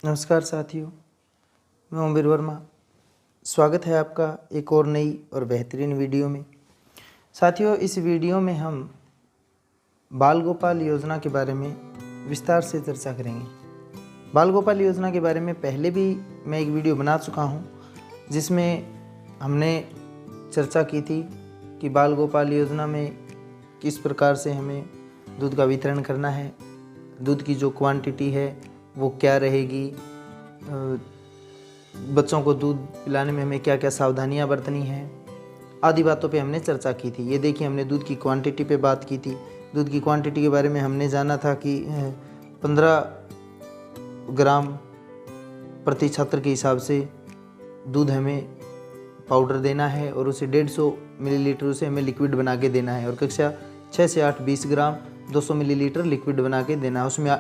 नमस्कार साथियों, मैं ओमवीर वर्मा। स्वागत है आपका एक और नई और बेहतरीन वीडियो में। साथियों, इस वीडियो में हम बाल गोपाल योजना के बारे में विस्तार से चर्चा करेंगे। बाल गोपाल योजना के बारे में पहले भी मैं एक वीडियो बना चुका हूं, जिसमें हमने चर्चा की थी कि बाल गोपाल योजना में किस प्रकार से हमें दूध का वितरण करना है, दूध की जो क्वांटिटी है वो क्या रहेगी, बच्चों को दूध पिलाने में हमें क्या क्या सावधानियां बरतनी हैं, आदि बातों पे हमने चर्चा की थी। ये देखिए, हमने दूध की क्वांटिटी पे बात की थी। दूध की क्वांटिटी के बारे में हमने जाना था कि 15 ग्राम प्रति छात्र के हिसाब से दूध हमें पाउडर देना है और उसे 150 मिलीलीटर उसे हमें लिक्विड बना के देना है। और कक्षा 6 से 8 20 ग्राम 200 मिलीलीटर लिक्विड बना के देना है। उसमें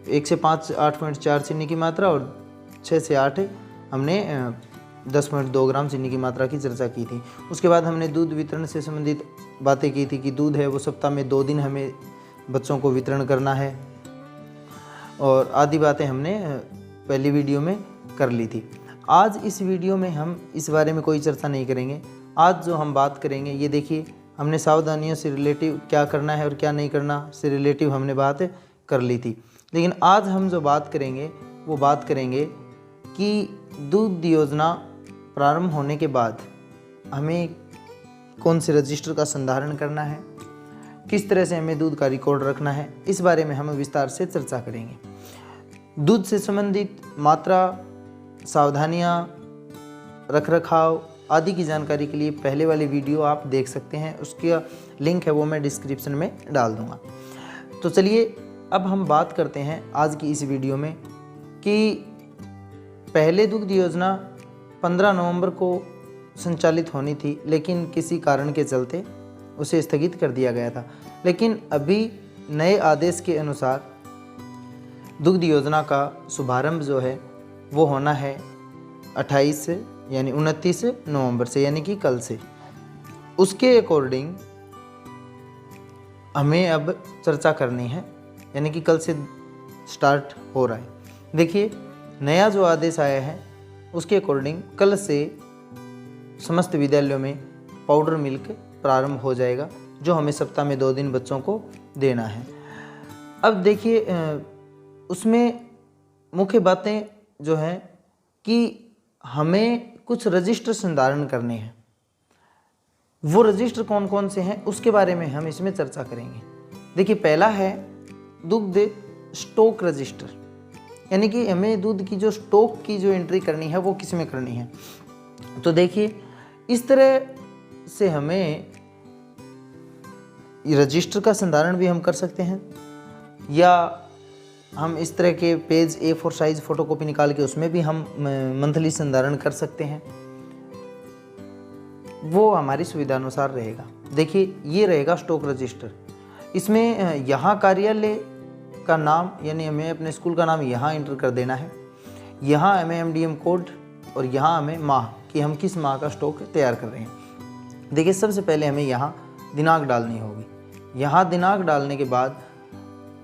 1 से 5 8.4 चीनी की मात्रा और 6 से 8 हमने 10.2 ग्राम चीनी की मात्रा की चर्चा की थी। उसके बाद हमने दूध वितरण से संबंधित बातें की थी कि दूध है वो सप्ताह में 2 दिन हमें बच्चों को वितरण करना है, और आदि बातें हमने पहली वीडियो में कर ली थी। आज इस वीडियो में हम इस बारे में कोई चर्चा नहीं करेंगे। आज जो हम बात करेंगे, ये देखिए, हमने सावधानियों से रिलेटिव क्या करना है और क्या नहीं करना से रिलेटिव हमने बात कर ली थी। लेकिन आज हम जो बात करेंगे वो बात करेंगे कि दूध योजना प्रारंभ होने के बाद हमें कौन से रजिस्टर का संधारण करना है, किस तरह से हमें दूध का रिकॉर्ड रखना है, इस बारे में हम विस्तार से चर्चा करेंगे। दूध से संबंधित मात्रा, सावधानियां, रखरखाव आदि की जानकारी के लिए पहले वाली वीडियो आप देख सकते हैं। उसका लिंक है वो मैं डिस्क्रिप्शन में डाल दूंगा। तो चलिए अब हम बात करते हैं आज की इस वीडियो में कि पहले दुग्ध योजना 15 नवंबर को संचालित होनी थी, लेकिन किसी कारण के चलते उसे स्थगित कर दिया गया था। लेकिन अभी नए आदेश के अनुसार दुग्ध योजना का शुभारंभ जो है वो होना है 28 यानी 29 नवंबर से, यानी कि कल से। उसके अकॉर्डिंग हमें अब चर्चा करनी है, यानी कि कल से स्टार्ट हो रहा है। देखिए, नया जो आदेश आया है उसके अकॉर्डिंग कल से समस्त विद्यालयों में पाउडर मिल्क प्रारंभ हो जाएगा, जो हमें सप्ताह में 2 दिन बच्चों को देना है। अब देखिए, उसमें मुख्य बातें जो हैं कि हमें कुछ रजिस्टर संधारण करने हैं। वो रजिस्टर कौन कौन से हैं उसके बारे में हम इसमें चर्चा करेंगे। देखिए, पहला है दुग्ध स्टॉक रजिस्टर, यानी कि हमें दूध की जो स्टॉक की जो एंट्री करनी है वो किस में करनी है। तो देखिए, इस तरह से हमें रजिस्टर का संधारण भी हम कर सकते हैं, या हम इस तरह के पेज A4 साइज फोटोकॉपी निकाल के उसमें भी हम मंथली संधारण कर सकते हैं। वो हमारी सुविधा अनुसार रहेगा। देखिए, ये रहेगा स्टॉक रजिस्टर। इसमें यहाँ कार्यालय का नाम, यानी हमें अपने स्कूल का नाम यहाँ इंटर कर देना है। यहाँ हमें MDM कोड और यहाँ हमें माह कि हम किस माह का स्टॉक तैयार कर रहे हैं। देखिए, सबसे पहले हमें यहाँ दिनांक डालनी होगी। यहाँ दिनांक डालने के बाद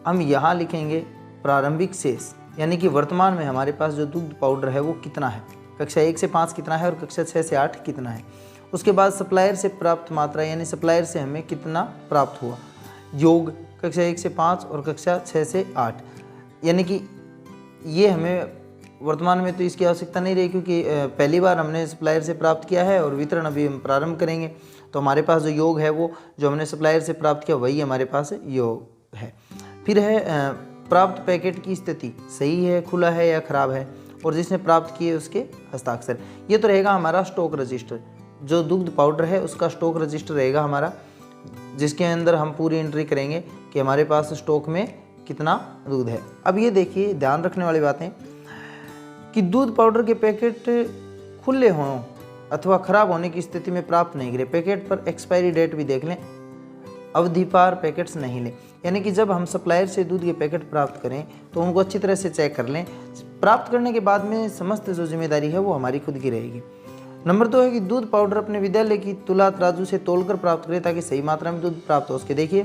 हम यहाँ लिखेंगे प्रारंभिक शेष, यानी कि वर्तमान में हमारे पास जो दूध पाउडर है वो कितना है, कक्षा 1 से 5 कितना है और कक्षा 6 से 8 कितना है। उसके बाद सप्लायर से प्राप्त मात्रा, यानी सप्लायर से हमें कितना प्राप्त हुआ, योग कक्षा 1 से 5 और कक्षा 6 से 8, यानी कि ये हमें वर्तमान में तो इसकी आवश्यकता नहीं रही, क्योंकि पहली बार हमने सप्लायर से प्राप्त किया है और वितरण अभी हम प्रारंभ करेंगे। तो हमारे पास जो योग है वो जो हमने सप्लायर से प्राप्त किया वही हमारे पास योग है। फिर है प्राप्त पैकेट की स्थिति, सही है, खुला है या ख़राब है, और जिसने प्राप्त किए उसके हस्ताक्षर। ये तो रहेगा हमारा स्टॉक रजिस्टर। जो दुग्ध पाउडर है उसका स्टॉक रजिस्टर रहेगा हमारा, जिसके अंदर हम पूरी एंट्री करेंगे कि हमारे पास स्टॉक में कितना दूध है। अब ये देखिए, ध्यान रखने वाली बातें कि दूध पाउडर के पैकेट खुले हों अथवा खराब होने की स्थिति में प्राप्त नहीं करें। पैकेट पर एक्सपायरी डेट भी देख लें, अवधि पार पैकेट्स नहीं लें। यानी कि जब हम सप्लायर से दूध के पैकेट प्राप्त करें तो उनको अच्छी तरह से चेक कर लें। प्राप्त करने के बाद में समस्त जो जिम्मेदारी है वो हमारी खुद की रहेगी। नंबर 2 है कि दूध पाउडर अपने विद्यालय की तुला तराजू से तोलकर प्राप्त करें ताकि सही मात्रा में दूध प्राप्त हो सके। देखिए,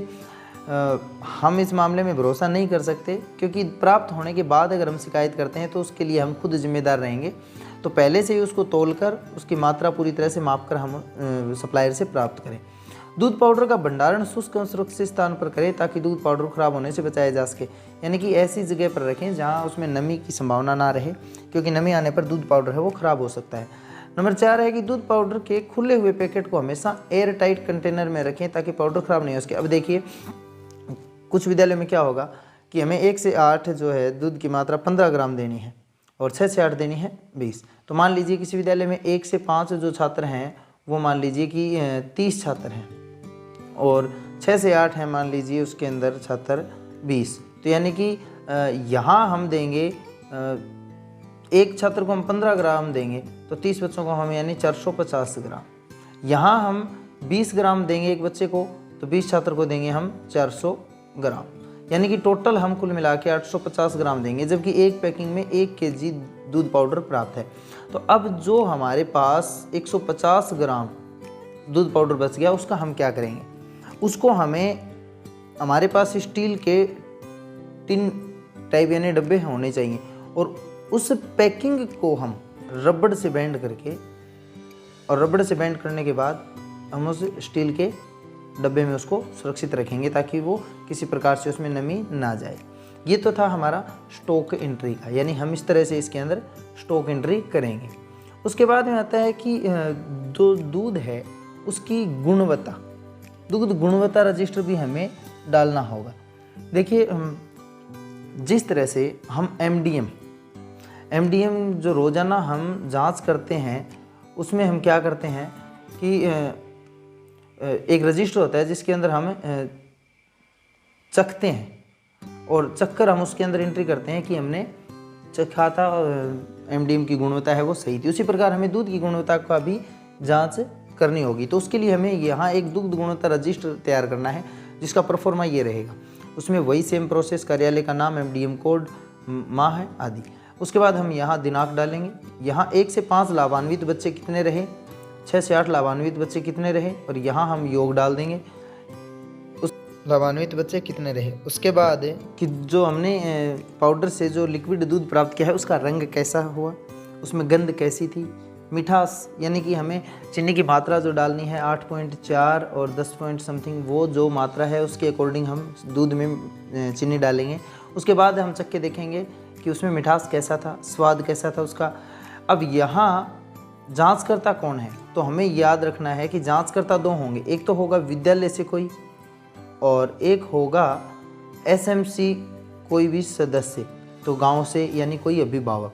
हम इस मामले में भरोसा नहीं कर सकते, क्योंकि प्राप्त होने के बाद अगर हम शिकायत करते हैं तो उसके लिए हम खुद जिम्मेदार रहेंगे। तो पहले से ही उसको तौलकर उसकी मात्रा पूरी तरह से माप कर हम सप्लायर से प्राप्त करें। दूध पाउडर का भंडारण शुष्क और सुरक्षित स्थान पर करें ताकि दूध पाउडर खराब होने से बचाया जा सके, यानी कि ऐसी जगह पर रखें जहां उसमें नमी की संभावना ना रहे, क्योंकि नमी आने पर दूध पाउडर है वो ख़राब हो सकता है। नंबर 4 है कि दूध पाउडर के खुले हुए पैकेट को हमेशा एयर टाइट कंटेनर में रखें ताकि पाउडर ख़राब नहीं हो सके। अब देखिए कुछ विद्यालय में क्या होगा कि हमें 1 से 8 जो है दूध की मात्रा 15 ग्राम देनी है और 6 से 8 देनी है 20। तो मान लीजिए किसी विद्यालय में 1 से 5 जो छात्र हैं वो मान लीजिए कि 30 छात्र हैं और 6 से 8 हैं मान लीजिए उसके अंदर छात्र 20। तो यानी कि यहाँ हम देंगे एक छात्र को हम 15 ग्राम देंगे तो 30 बच्चों को हम यानी 450 ग्राम। यहाँ हम 20 ग्राम देंगे एक बच्चे को तो 20 छात्र को देंगे हम 400 ग्राम, यानी कि टोटल हम कुल मिला के 850 ग्राम देंगे, जबकि एक पैकिंग में 1 kg दूध पाउडर प्राप्त है। तो अब जो हमारे पास 150 ग्राम दूध पाउडर बच गया उसका हम क्या करेंगे, उसको हमें हमारे पास स्टील के टिन टाइप यानी डब्बे होने चाहिए और उस पैकिंग को हम रबड़ से बैंड करके और रबड़ से बैंड करने के बाद हम उस स्टील के डब्बे में उसको सुरक्षित रखेंगे ताकि वो किसी प्रकार से उसमें नमी ना जाए। ये तो था हमारा स्टॉक एंट्री का, यानी हम इस तरह से इसके अंदर स्टॉक एंट्री करेंगे। उसके बाद में आता है कि जो दूध है उसकी गुणवत्ता, दूध गुणवत्ता रजिस्टर भी हमें डालना होगा। देखिए जिस तरह से हम एमडीएम जो रोज़ाना हम जांच करते हैं उसमें हम क्या करते हैं कि एक रजिस्टर होता है जिसके अंदर हम चखते हैं और चखकर हम उसके अंदर एंट्री करते हैं कि हमने चखा था एमडीएम की गुणवत्ता है वो सही थी। उसी प्रकार हमें दूध की गुणवत्ता का भी जांच करनी होगी। तो उसके लिए हमें यहाँ एक दुग्ध गुणवत्ता रजिस्टर तैयार करना है जिसका परफॉर्मा ये रहेगा। उसमें वही सेम प्रोसेस, कार्यालय का नाम, एमडीएम कोड, माह है आदि। उसके बाद हम यहाँ दिनांक डालेंगे। यहाँ 1 से 5 लाभान्वित बच्चे कितने रहे, 6 से 8 लाभान्वित बच्चे कितने रहे और यहाँ हम योग डाल देंगे उस लाभान्वित बच्चे कितने रहे। उसके बाद कि जो हमने पाउडर से जो लिक्विड दूध प्राप्त किया है उसका रंग कैसा हुआ, उसमें गंध कैसी थी, मिठास यानी कि हमें चीनी की मात्रा जो डालनी है 8.4 और 10 पॉइंट समथिंग, वो जो मात्रा है उसके अकॉर्डिंग हम दूध में चीनी डालेंगे। उसके बाद हम चख के देखेंगे कि उसमें मिठास कैसा था, स्वाद कैसा था उसका। अब यहाँ जांचकर्ता कौन है, तो हमें याद रखना है कि जांचकर्ता 2 होंगे, एक तो होगा विद्यालय से कोई और एक होगा एसएमसी कोई भी सदस्य, तो गांव से यानी कोई अभिभावक।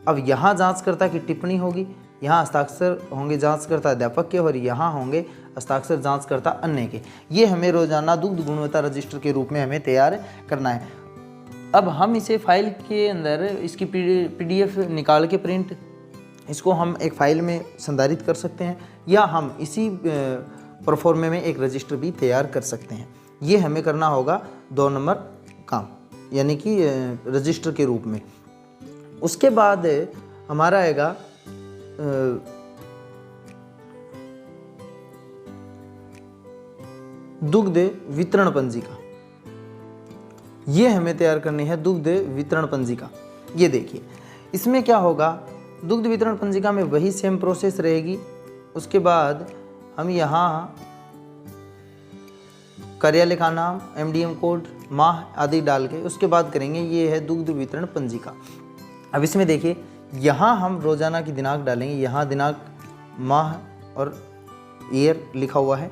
अब यहाँ जांचकर्ता की टिप्पणी होगी, यहाँ हस्ताक्षर होंगे जांचकर्ता अध्यापक के और यहाँ होंगे हस्ताक्षर जांचकर्ता अन्य के। ये हमें रोजाना दुग्ध गुणवत्ता रजिस्टर के रूप में हमें तैयार करना है। अब हम इसे फाइल के अंदर इसकी पीडीएफ निकाल के प्रिंट इसको हम एक फाइल में संधारित कर सकते हैं या हम इसी परफॉर्मे में एक रजिस्टर भी तैयार कर सकते हैं। ये हमें करना होगा 2 नंबर काम, यानी कि रजिस्टर के रूप में। उसके बाद हमारा आएगा दुग्ध वितरण पंजिका। ये हमें तैयार करनी है दुग्ध वितरण पंजिका। ये देखिए इसमें क्या होगा, दुग्ध वितरण पंजिका में वही सेम प्रोसेस रहेगी। उसके बाद हम यहाँ कार्यालय का नाम, एमडीएम कोड, माह आदि डाल के उसके बाद करेंगे ये है दुग्ध वितरण पंजिका। अब इसमें देखिए यहाँ हम रोजाना की दिनांक डालेंगे, यहाँ दिनांक, माह और ईयर लिखा हुआ है।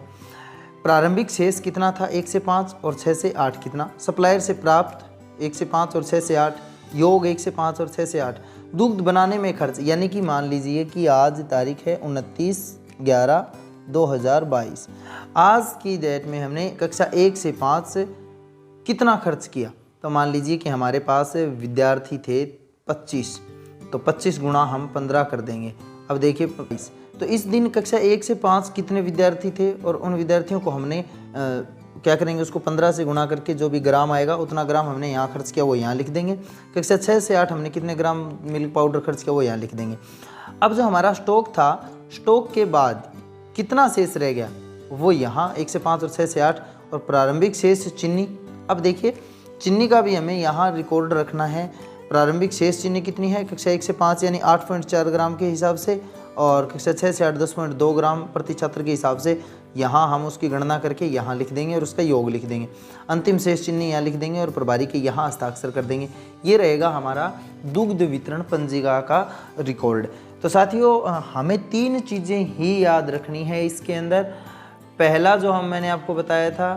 प्रारंभिक शेष कितना था 1 से 5 और 6 से 8 कितना, सप्लायर से प्राप्त 1 से 5 और 6 से 8, योग 1 से 5 और 6 से 8, दुग्ध बनाने में खर्च, यानी कि मान लीजिए कि आज तारीख है 29/11/2022, आज की डेट में हमने कक्षा 1 से 5 से कितना खर्च किया, तो मान लीजिए कि हमारे पास विद्यार्थी थे 25, तो 25 गुणा हम 15 कर देंगे। अब देखिए 25, तो इस दिन कक्षा 1 से 5 कितने विद्यार्थी थे और उन विद्यार्थियों को हमने क्या करेंगे, उसको 15 से गुणा करके जो भी ग्राम आएगा उतना ग्राम हमने यहाँ खर्च किया वो यहाँ लिख देंगे। कक्षा 6 से 8 हमने कितने ग्राम मिल्क पाउडर खर्च किया वो यहाँ लिख देंगे। अब जो हमारा स्टॉक था, स्टॉक के बाद कितना शेष रह गया वो यहाँ 1 से 5 और 6 से 8 और प्रारंभिक शेष चीनी। अब देखिए चीनी का भी हमें यहाँ रिकॉर्ड रखना है। प्रारंभिक शेष चीनी कितनी है, कक्षा 1 से 5 यानी 8.4 ग्राम के हिसाब से, और कक्षा 6 से 8 10.2 ग्राम प्रति छात्र के हिसाब से। यहाँ हम उसकी गणना करके यहाँ लिख देंगे और उसका योग लिख देंगे। अंतिम शेष चीनी यहाँ लिख देंगे और प्रभारी के यहाँ हस्ताक्षर कर देंगे। ये रहेगा हमारा दुग्ध वितरण पंजिका का रिकॉर्ड। तो साथियों हमें 3 चीज़ें ही याद रखनी है इसके अंदर। पहला जो मैंने आपको बताया था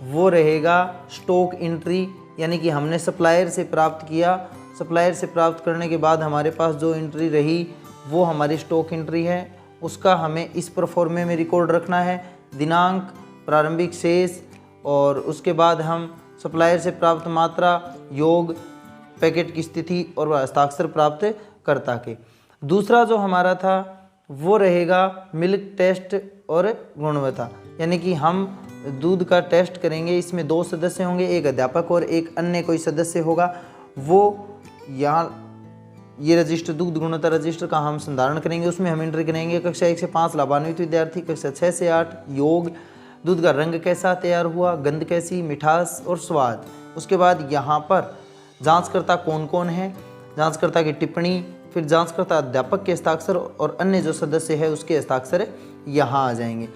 वो रहेगा स्टॉक एंट्री, यानी कि हमने सप्लायर से प्राप्त किया, सप्लायर से प्राप्त करने के बाद हमारे पास जो एंट्री रही वो हमारी स्टॉक एंट्री है। उसका हमें इस प्रोफॉर्मे में रिकॉर्ड रखना है, दिनांक, प्रारंभिक शेष, और उसके बाद हम सप्लायर से प्राप्त मात्रा, योग, पैकेट की स्थिति और हस्ताक्षर प्राप्त कर्ता के। दूसरा जो हमारा था वो रहेगा मिल्क टेस्ट और गुणवत्ता, यानी कि हम दूध का टेस्ट करेंगे। इसमें 2 सदस्य होंगे, एक अध्यापक और एक अन्य कोई सदस्य होगा। वो यहाँ ये रजिस्टर दुग्ध गुणवत्ता रजिस्टर का हम संधारण करेंगे, उसमें हम एंट्री करेंगे कक्षा 1 से 5 लाभान्वित विद्यार्थी, कक्षा 6 से 8 योग, दूध का रंग कैसा तैयार हुआ, गंध कैसी, मिठास और स्वाद। उसके बाद यहाँ पर जांचकर्ता कौन कौन है, जांचकर्ता की टिप्पणी, फिर जांचकर्ता अध्यापक के हस्ताक्षर और अन्य जो सदस्य है उसके हस्ताक्षर यहाँ आ जाएंगे।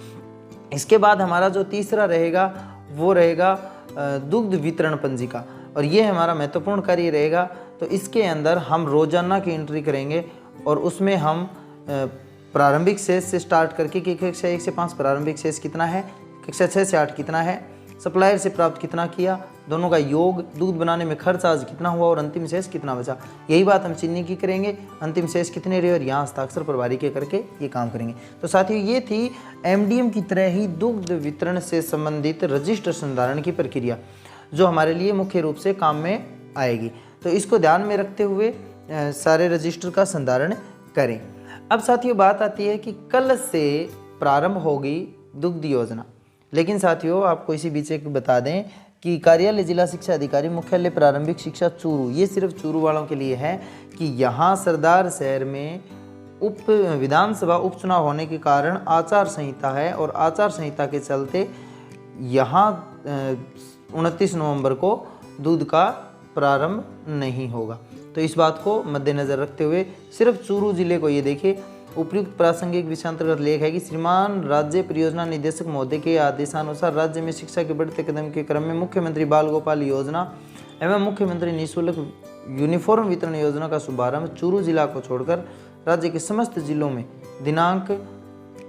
इसके बाद हमारा जो तीसरा रहेगा वो रहेगा दुग्ध वितरण पंजिका, और ये हमारा महत्वपूर्ण कार्य रहेगा। तो इसके अंदर हम रोजाना की एंट्री करेंगे और उसमें हम प्रारंभिक शेष से स्टार्ट करके कि कक्षा 1 से 5 प्रारंभिक शेष कितना है, कक्षा 6 से 8 कितना है, सप्लायर से प्राप्त कितना किया, दोनों का योग, दूध बनाने में खर्च आज कितना हुआ और अंतिम शेष कितना बचा। यही बात हम चीनी की करेंगे, अंतिम शेष कितने रहे और यहाँ हस्ताक्षर प्रभारी के करके ये काम करेंगे। तो साथियों ये थी एमडीएम की तरह ही दुग्ध वितरण से संबंधित रजिस्टर संधारण की प्रक्रिया, जो हमारे लिए मुख्य रूप से काम में आएगी। तो इसको ध्यान में रखते हुए सारे रजिस्टर का संधारण करें। अब साथियों बात आती है कि कल से प्रारंभ होगी दुग्ध योजना, लेकिन साथियों आपको इसी बीच एक बता दें कि कार्यालय जिला शिक्षा अधिकारी मुख्यालय प्रारंभिक शिक्षा चूरू, ये सिर्फ चूरू वालों के लिए है कि यहाँ सरदार शहर में विधानसभा उपचुनाव होने के कारण आचार संहिता है, और आचार संहिता के चलते यहाँ 29 नवंबर को दूध का प्रारंभ नहीं होगा। तो इस बात को मद्देनजर रखते हुए सिर्फ चूरू जिले को ये देखिए, उपयुक्त प्रासंगिक विषयांतर्गत लेख है कि श्रीमान राज्य परियोजना निदेशक महोदय के आदेशानुसार राज्य में शिक्षा के बढ़ते कदम के क्रम में मुख्यमंत्री बाल गोपाल योजना एवं मुख्यमंत्री निःशुल्क यूनिफॉर्म वितरण योजना का शुभारंभ चूरू जिला को छोड़कर राज्य के समस्त जिलों में दिनांक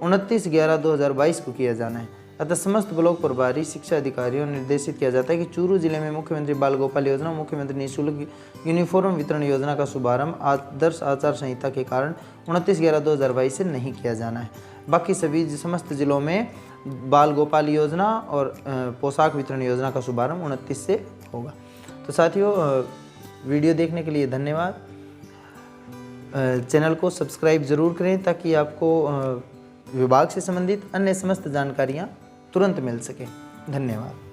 29/11/2022 को किया जाना है। अतः समस्त ब्लॉक प्रभारी शिक्षा अधिकारियों निर्देशित किया जाता है कि चूरू जिले में मुख्यमंत्री बाल गोपाल योजना, मुख्यमंत्री निःशुल्क यूनिफॉर्म वितरण योजना का शुभारंभ आदर्श आचार संहिता के कारण 29/11/2022 से नहीं किया जाना है। बाकी सभी समस्त जिलों में बाल गोपाल योजना और पोशाक वितरण योजना का शुभारंभ 29 से होगा। तो साथियों वीडियो देखने के लिए धन्यवाद। चैनल को सब्सक्राइब जरूर करें ताकि आपको विभाग से संबंधित अन्य समस्त जानकारियाँ तुरंत मिल सके। धन्यवाद।